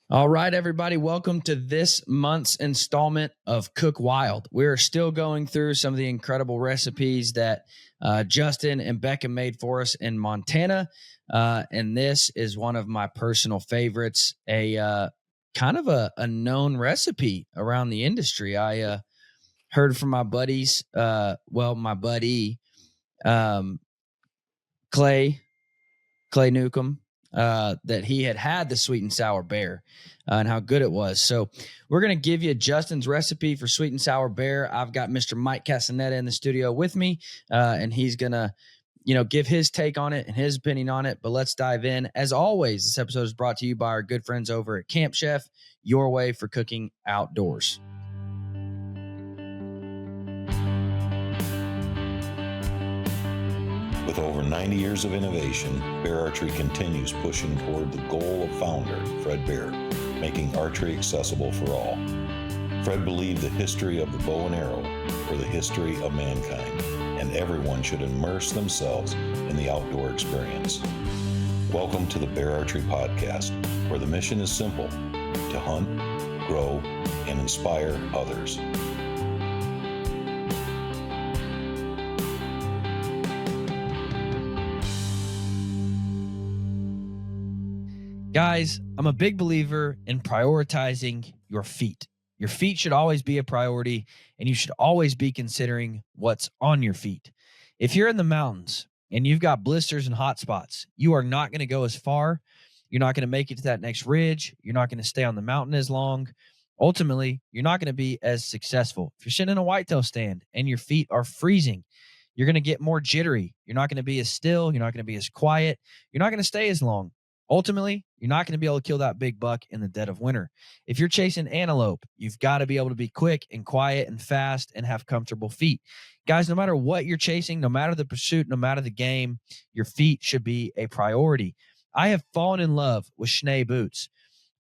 All right, everybody, welcome to this month's installment of Cook Wild. We're still going through some of the incredible recipes that Justin and Becca made for us in Montana. And this is one of my personal favorites, a kind of a known recipe around the industry. I heard from my buddies, my buddy um, Clay Newcomb, that he had the sweet and sour bear and how good it was. So we're going to give you Justin's recipe for sweet and sour bear. I've got Mr. Mike Castaneda in the studio with me, and he's going to, give his take on it and his opinion on it. But let's dive in. As always, this episode is brought to you by our good friends over at Camp Chef, your way for cooking outdoors. With over 90 years of innovation, Bear Archery continues pushing toward the goal of founder Fred Bear, making archery accessible for all. Fred believed the history of the bow and arrow were the history of mankind, and everyone should immerse themselves in the outdoor experience. Welcome to the Bear Archery Podcast, where the mission is simple: to hunt, grow, and inspire others. Guys, I'm a big believer in prioritizing your feet. Your feet should always be a priority, and you should always be considering what's on your feet. If you're in the mountains and you've got blisters and hot spots, you are not going to go as far. You're not going to make it to that next ridge. You're not going to stay on the mountain as long. Ultimately, you're not going to be as successful. If you're sitting in a whitetail stand and your feet are freezing, you're going to get more jittery. You're not going to be as still. You're not going to be as quiet. You're not going to stay as long. Ultimately, you're not going to be able to kill that big buck in the dead of winter. If you're chasing antelope, you've got to be able to be quick and quiet and fast and have comfortable feet. Guys, no matter what you're chasing, no matter the pursuit, no matter the game, your feet should be a priority. I have fallen in love with Schnee boots.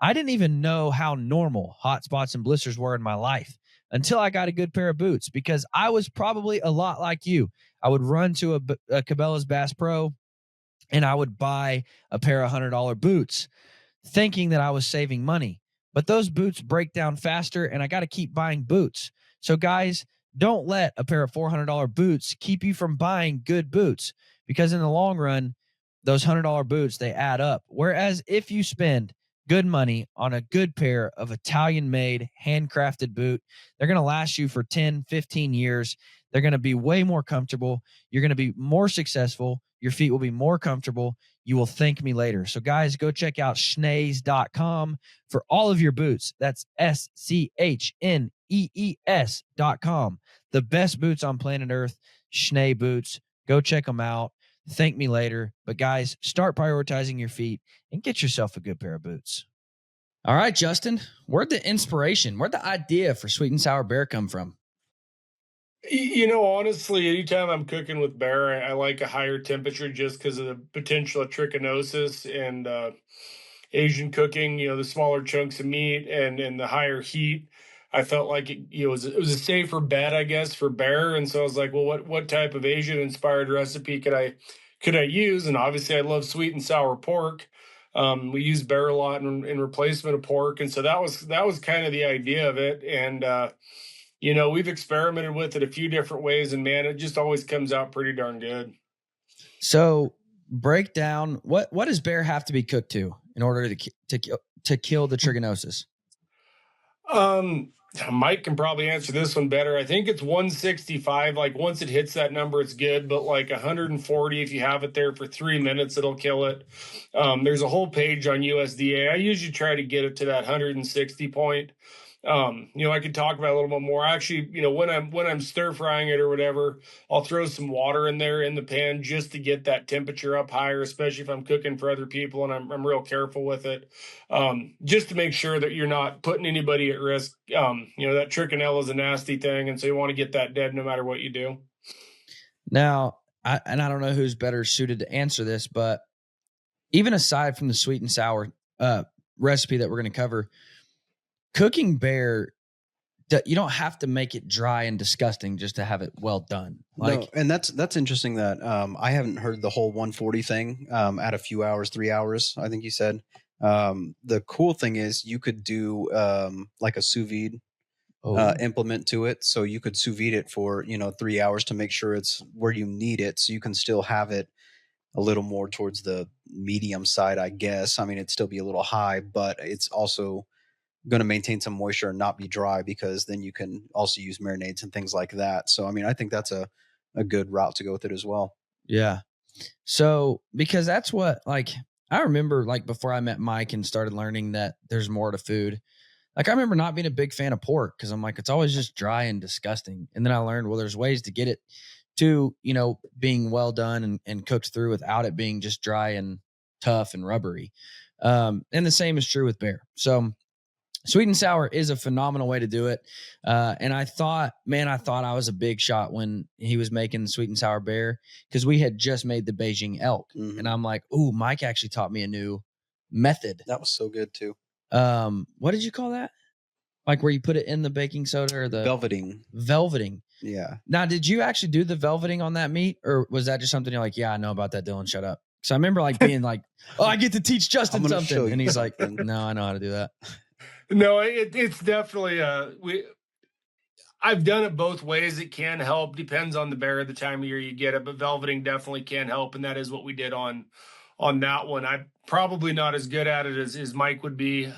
I didn't even know how normal hot spots and blisters were in my life until I got a good pair of boots, because I was probably a lot like you. I would run to a Cabela's Bass Pro, and I would buy a pair of $100 boots thinking that I was saving money. But those boots break down faster, and I got to keep buying boots. So guys, don't let a pair of $400 boots keep you from buying good boots, because in the long run, those $100 boots, they add up. Whereas if you spend good money on a good pair of Italian-made, handcrafted boot, they're going to last you for 10, 15 years. They're going to be way more comfortable. You're going to be more successful. Your feet will be more comfortable. You will thank me later. So guys, go check out schnees.com for all of your boots. That's SCHNEES.com. The best boots on planet Earth, Schnee boots. Go check them out. Thank me later. But guys, start prioritizing your feet and get yourself a good pair of boots. All right, Justin, where'd the idea for sweet and sour bear come from? Honestly, anytime I'm cooking with bear, I like a higher temperature just because of the potential of trichinosis and Asian cooking. The smaller chunks of meat and the higher heat. I felt like it was a safer bet, I guess, for bear. And so I was like, well, what type of Asian inspired recipe could I use? And obviously, I love sweet and sour pork. We use bear a lot in replacement of pork, and so that was kind of the idea of it. And we've experimented with it a few different ways, and man, it just always comes out pretty darn good. So break down what does bear have to be cooked to in order to kill the trichinosis? Mike can probably answer this one better. I think it's 165. Like once it hits that number, it's good, but like 140, if you have it there for 3 minutes, it'll kill it. There's a whole page on USDA. I usually try to get it to that 160 point. I could talk about it a little bit more. Actually, when I'm stir frying it or whatever, I'll throw some water in there in the pan just to get that temperature up higher, especially if I'm cooking for other people and I'm real careful with it. Just to make sure that you're not putting anybody at risk. That trichinella is a nasty thing, and so you want to get that dead no matter what you do. Now, I don't know who's better suited to answer this, but even aside from the sweet and sour recipe that we're going to cover, cooking bear, you don't have to make it dry and disgusting just to have it well done. No, and that's interesting that I haven't heard the whole 140 thing at a few hours, 3 hours, I think you said. The cool thing is you could do like a sous vide implement to it. So you could sous vide it for, 3 hours to make sure it's where you need it. So you can still have it a little more towards the medium side, I guess. I mean, it'd still be a little high, but it's also going to maintain some moisture and not be dry, because then you can also use marinades and things like that. So, I mean, I think that's a good route to go with it as well. Yeah. So, because that's what, like, I remember, like, before I met Mike and started learning that there's more to food, like, I remember not being a big fan of pork because I'm like, it's always just dry and disgusting. And then I learned, well, there's ways to get it to, being well done and cooked through without it being just dry and tough and rubbery. And the same is true with bear. So, sweet and sour is a phenomenal way to do it. And I thought I was a big shot when he was making sweet and sour bear, because we had just made the Beijing elk. Mhm. And I'm like, ooh, Mike actually taught me a new method. That was so good too. What did you call that? Like where you put it in the baking soda or the velveting. Yeah. Now, did you actually do the velveting on that meat, or was that just something you're like, yeah, I know about that, Dylan, shut up? Because I remember like being like, oh, I get to teach Justin something. And he's like, no, I know how to do that. No, it's definitely I've done it both ways. It can help. Depends on the bear, the time of year you get it, but velveting definitely can help, and that is what we did on that one. I'm probably not as good at it as Mike would be.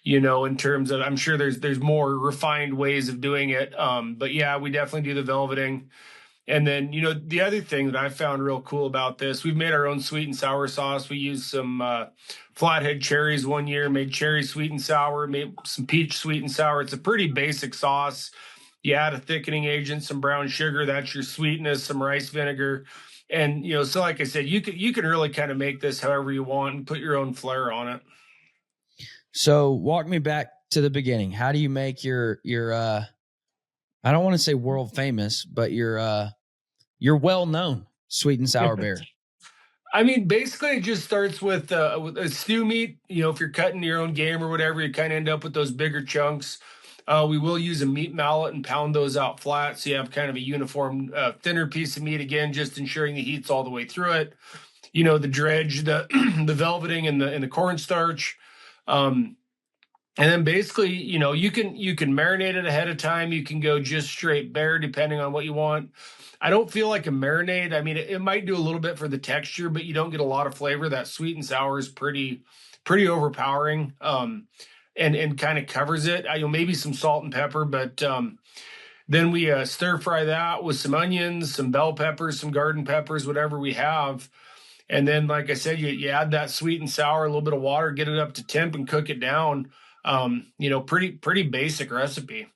In terms of, I'm sure there's more refined ways of doing it. But yeah, we definitely do the velveting. And then, the other thing that I found real cool about this, we've made our own sweet and sour sauce. We used some flathead cherries one year, made cherry sweet and sour, made some peach sweet and sour. It's a pretty basic sauce. You add a thickening agent, some brown sugar, that's your sweetness, some rice vinegar. And, so like I said, you can really kind of make this however you want and put your own flair on it. So walk me back to the beginning. How do you make your I don't want to say world famous, but your well-known sweet and sour bear? I mean, basically it just starts with a stew meat. If you're cutting your own game or whatever, you kind of end up with those bigger chunks. We will use a meat mallet and pound those out flat, so you have kind of a uniform, thinner piece of meat, again, just ensuring the heat's all the way through it. The dredge, the the velveting and the cornstarch. And then basically, you can marinate it ahead of time. You can go just straight bear, depending on what you want. I don't feel like a marinade. I mean, it might do a little bit for the texture, but you don't get a lot of flavor. That sweet and sour is pretty overpowering, and kind of covers it. Maybe some salt and pepper, but then we stir fry that with some onions, some bell peppers, some garden peppers, whatever we have. And then, like I said, you add that sweet and sour, a little bit of water, get it up to temp, and cook it down. Pretty basic recipe.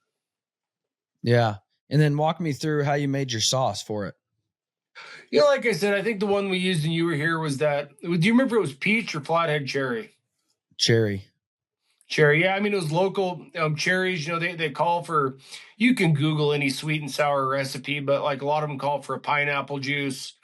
Yeah. And then walk me through how you made your sauce for it. Like I said, I think the one we used when you were here was that. Do you remember it was peach or flathead cherry? Cherry. Yeah. I mean, it was local cherries. They call for, you can Google any sweet and sour recipe, but like a lot of them call for a pineapple juice.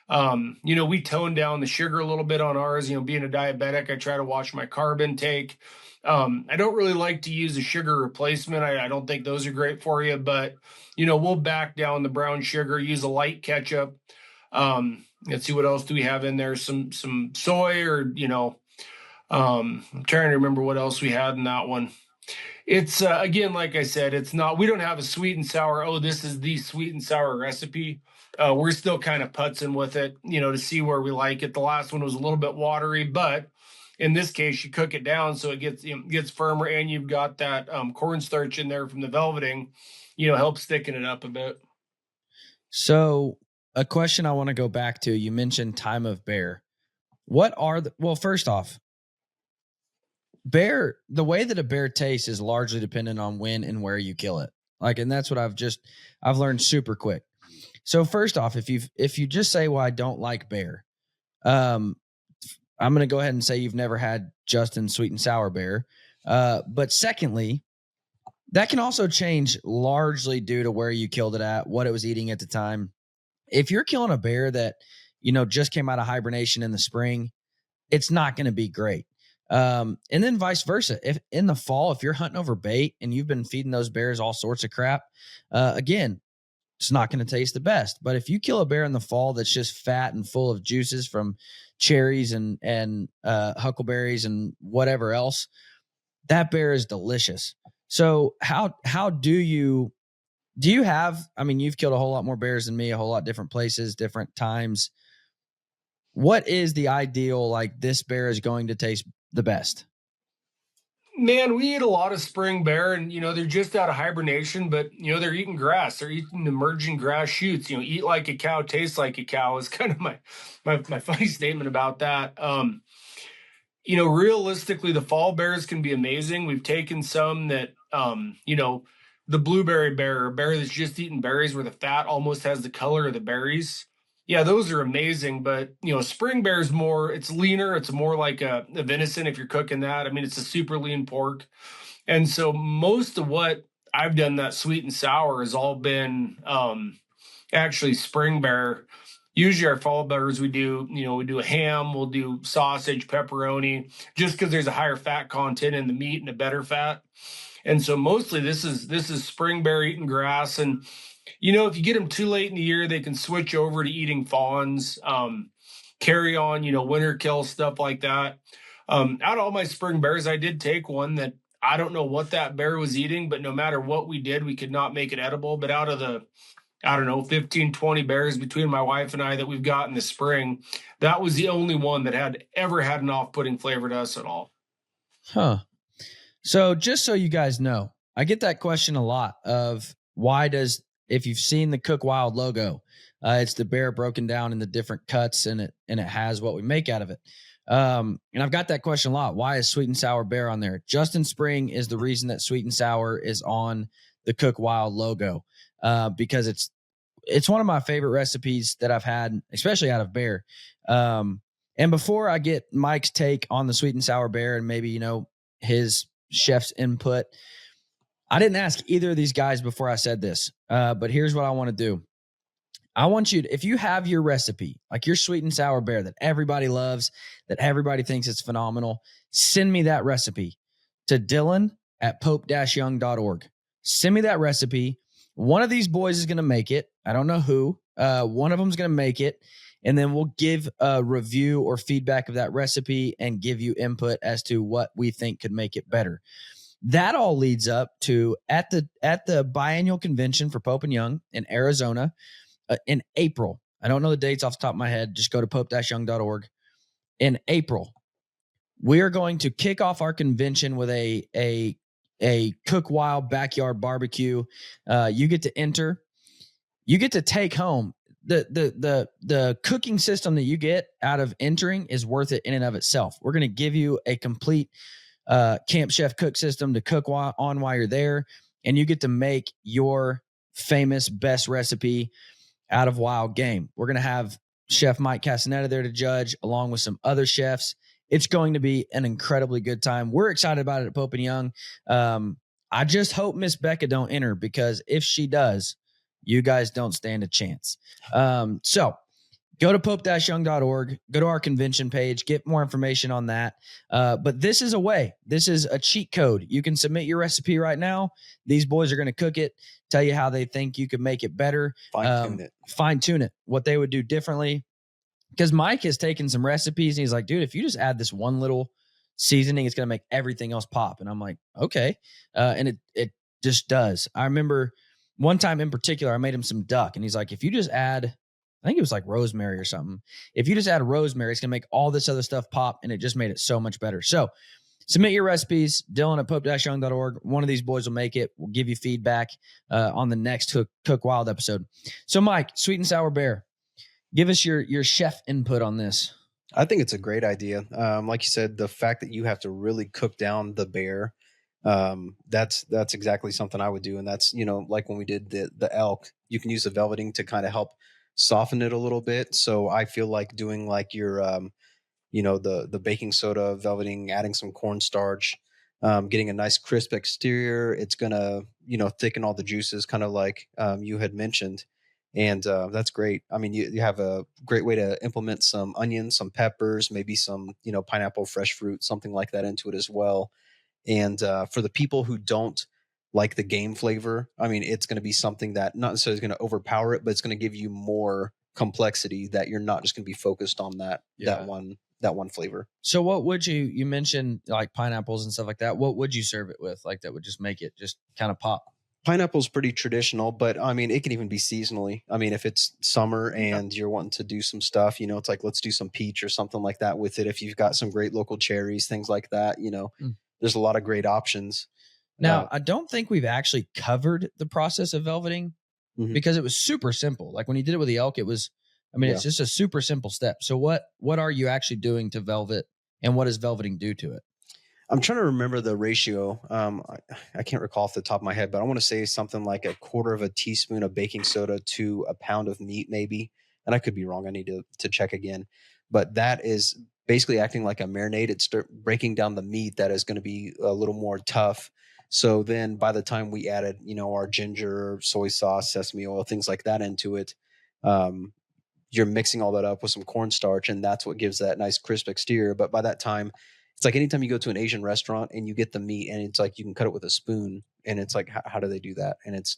We toned down the sugar a little bit on ours. Being a diabetic, I try to watch my carb intake. I don't really like to use a sugar replacement. I don't think those are great for you, but we'll back down the brown sugar, use a light ketchup. Let's see, what else do we have in there? Some soy, or I'm trying to remember what else we had in that one. It's again, like I said, we don't have a sweet and sour, oh, this is the sweet and sour recipe. We're still kind of putzing with it, to see where we like it. The last one was a little bit watery, but in this case, you cook it down so it gets firmer, and you've got that cornstarch in there from the velveting, helps thicken it up a bit. So a question I want to go back to, you mentioned time of bear. First off, the way that a bear tastes is largely dependent on when and where you kill it. And that's what I've learned super quick. So first off, if you just say, well, I don't like bear, I'm going to go ahead and say you've never had Justin's sweet and sour bear. But secondly, that can also change largely due to where you killed it at, what it was eating at the time. If you're killing a bear that, just came out of hibernation in the spring, it's not going to be great. And then vice versa. If in the fall, if you're hunting over bait and you've been feeding those bears all sorts of crap, again, it's not going to taste the best. But if you kill a bear in the fall that's just fat and full of juices from cherries and huckleberries and whatever else, that bear is delicious. So how do you have, I mean, you've killed a whole lot more bears than me, a whole lot different places, different times. What is the ideal, like, this bear is going to taste the best? Man, we eat a lot of spring bear, and they're just out of hibernation, but they're eating grass. They're eating emerging grass shoots. Eat like a cow, taste like a cow is kind of my funny statement about that. Realistically, the fall bears can be amazing. We've taken some that, the blueberry bear, a bear that's just eating berries where the fat almost has the color of the berries. Yeah, those are amazing. But, spring bear is more, it's leaner. It's more like a venison if you're cooking that. I mean, it's a super lean pork. And so most of what I've done that sweet and sour has all been actually spring bear. Usually our fall bears, we do a ham, we'll do sausage, pepperoni, just because there's a higher fat content in the meat and a better fat. And so mostly this is spring bear eating grass. And if you get them too late in the year, they can switch over to eating fawns, carry on, winter kill, stuff like that. Out of all my spring bears, I did take one that I don't know what that bear was eating, but no matter what we did, we could not make it edible. But out of the, I don't know, 15, 20 bears between my wife and I that we've got in the spring, that was the only one that had ever had an off-putting flavor to us at all. Huh. So just so you guys know, I get that question a lot of if you've seen the Cook Wild logo, it's the bear broken down in the different cuts, and it has what we make out of it. And I've got that question a lot. Why is sweet and sour bear on there? Justin Spring is the reason that sweet and sour is on the Cook Wild logo, because it's one of my favorite recipes that I've had, especially out of bear. And before I get Mike's take on the sweet and sour bear and maybe, his chef's input, I didn't ask either of these guys before I said this, but here's what I want to do. I want you to, if you have your recipe, like your sweet and sour bear that everybody loves, that everybody thinks it's phenomenal, send me that recipe to Dylan@pope-young.org. Send me that recipe. One of these boys is going to make it. I don't know who. One of them is going to make it. And then we'll give a review or feedback of that recipe and give you input as to what we think could make it better. That all leads up to at the biannual convention for Pope and Young in Arizona in April. I don't know the dates off the top of my head. Just go to pope-young.org. In April, we are going to kick off our convention with a Cook Wild backyard barbecue. You get to enter. You get to take home the cooking system that you get out of entering is worth it in and of itself. We're going to give you a complete Camp Chef cook system to cook on while you're there, and you get to make your famous best recipe out of wild game. We're going to have Chef Mike Castaneda there to judge, along with some other chefs. It's going to be an incredibly good time. We're excited about it at Pope and Young. I just hope Miss Becca don't enter, because if she does, you guys don't stand a chance. So go to pope-young.org, go to our convention page, get more information on that. But this is a way. This is a cheat code. You can submit your recipe right now. These boys are going to cook it, tell you how they think you could make it better. Fine-tune it, what they would do differently. Because Mike has taken some recipes, and he's like, dude, if you just add this one little seasoning, it's going to make everything else pop. And I'm like, okay. And it just does. I remember one time in particular, I made him some duck, and he's like, if you just add, I think it was like rosemary or something. If you just add rosemary, it's going to make all this other stuff pop, and it just made it so much better. So submit your recipes, Dylan@pope-young.org. One of these boys will make it. We'll give you feedback on the next Cook Wild episode. So Mike, sweet and sour bear, give us your chef input on this. I think it's a great idea. Like you said, the fact that you have to really cook down the bear, that's exactly something I would do. And that's, like when we did the elk, you can use the velveting to kind of help soften it a little bit. So I feel like doing like your, the baking soda velveting, adding some cornstarch, getting a nice crisp exterior. It's going to, thicken all the juices, kind of like you had mentioned. And that's great. I mean, you have a great way to implement some onions, some peppers, maybe some, pineapple, fresh fruit, something like that into it as well. And for the people who don't like the game flavor, I mean, it's going to be something that not necessarily is going to overpower it, but it's going to give you more complexity that you're not just going to be focused on that one flavor. So what would you mentioned like pineapples and stuff like that. What would you serve it with? Like that would just make it just kind of pop. Pineapple's pretty traditional, but I mean, it can even be seasonally. I mean, if it's summer and you're wanting to do some stuff, it's like, let's do some peach or something like that with it. If you've got some great local cherries, things like that, there's a lot of great options. Now, I don't think we've actually covered the process of velveting because it was super simple. Like when you did it with the elk, it was, it's just a super simple step. So what are you actually doing to velvet, and what does velveting do to it? I'm trying to remember the ratio. I can't recall off the top of my head, but I want to say something like a quarter of a teaspoon of baking soda to a pound of meat, maybe. And I could be wrong. I need to check again. But that is basically acting like a marinade. It's breaking down the meat that is going to be a little more tough. So then by the time we added, our ginger, soy sauce, sesame oil, things like that into it, you're mixing all that up with some cornstarch, and that's what gives that nice crisp exterior. But by that time, it's like anytime you go to an Asian restaurant and you get the meat and it's like you can cut it with a spoon, and it's like, how do they do that? And it's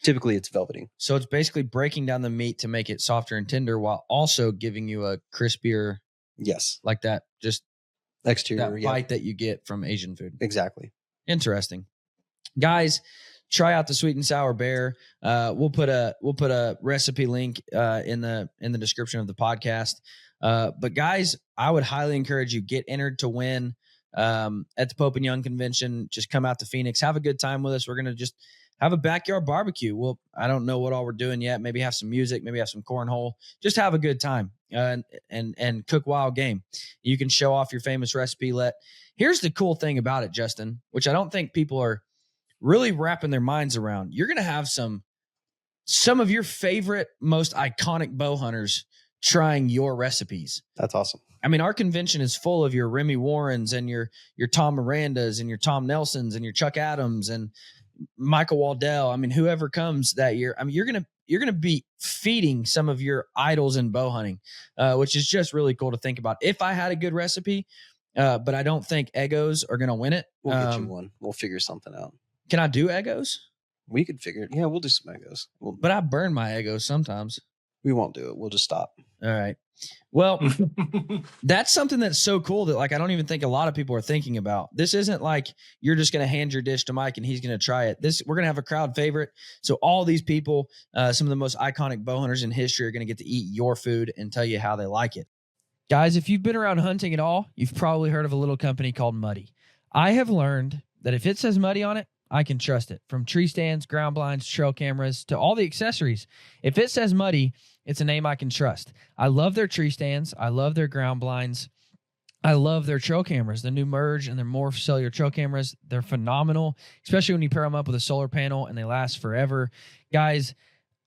typically it's velveting. So it's basically breaking down the meat to make it softer and tender while also giving you a crispier, like that, just exterior bite that you get from Asian food. Exactly. Interesting. Guys, try out the Sweet and Sour Bear. We'll put a recipe link in the description of the podcast. But guys, I would highly encourage you, get entered to win at the Pope and Young convention. Just come out to Phoenix, have a good time with us. We're gonna just have a backyard barbecue. Well, I don't know what all we're doing yet. Maybe have some music, maybe have some cornhole. Just have a good time and cook wild game. You can show off your famous recipe. Here's the cool thing about it, Justin, which I don't think people are really wrapping their minds around. You're gonna have some of your favorite, most iconic bow hunters trying your recipes. That's awesome. Our convention is full of your Remy Warrens and your Tom Mirandas and your Tom Nelsons and your Chuck Adams and Michael Waddell. Whoever comes that year, you're gonna be feeding some of your idols in bow hunting, which is just really cool to think about. If I had a good recipe, but I don't think Eggos are gonna win it. We'll get you one. We'll figure something out. Can I do Eggos? We could figure it. Yeah, we'll do some Eggos. But I burn my Eggos sometimes. We won't do it. We'll just stop. All right. Well, that's something that's so cool that I don't even think a lot of people are thinking about. This isn't like you're just going to hand your dish to Mike and he's going to try it. We're going to have a crowd favorite. So all these people, some of the most iconic bow hunters in history, are going to get to eat your food and tell you how they like it. Guys, if you've been around hunting at all, you've probably heard of a little company called Muddy. I have learned that if it says Muddy on it, I can trust it. From tree stands, ground blinds, trail cameras, to all the accessories. If it says Muddy, it's a name I can trust. I love their tree stands. I love their ground blinds. I love their trail cameras, the new Merge and their Morph cellular trail cameras. They're phenomenal, especially when you pair them up with a solar panel and they last forever. Guys,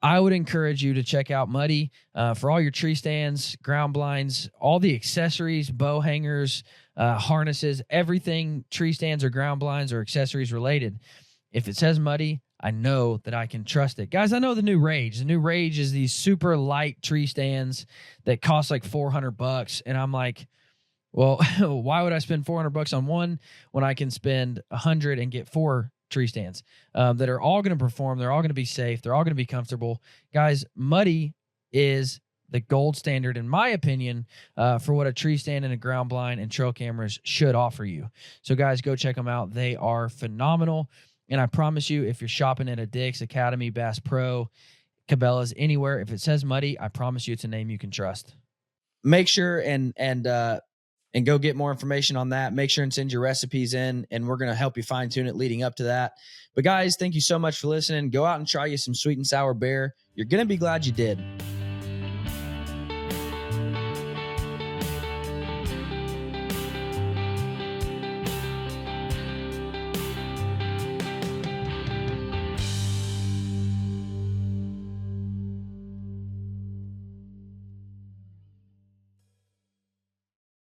I would encourage you to check out Muddy for all your tree stands, ground blinds, all the accessories, bow hangers, harnesses, everything tree stands or ground blinds or accessories related. If it says Muddy, I know that I can trust it. Guys, I know the new Rage. The new Rage is these super light tree stands that cost like $400. And I'm like, well, why would I spend $400 on one when I can spend $100 and get 4 tree stands that are all going to perform? They're all going to be safe. They're all going to be comfortable. Guys, Muddy is the gold standard, in my opinion, for what a tree stand and a ground blind and trail cameras should offer you. So guys, go check them out. They are phenomenal. And I promise you, if you're shopping at a Dick's, Academy, Bass Pro, Cabela's, anywhere, if it says Muddy, I promise you it's a name you can trust. Make sure and go get more information on that. Make sure and send your recipes in, and we're going to help you fine tune it leading up to that. But guys, thank you so much for listening. Go out and try you some Sweet and Sour Bear. You're going to be glad you did.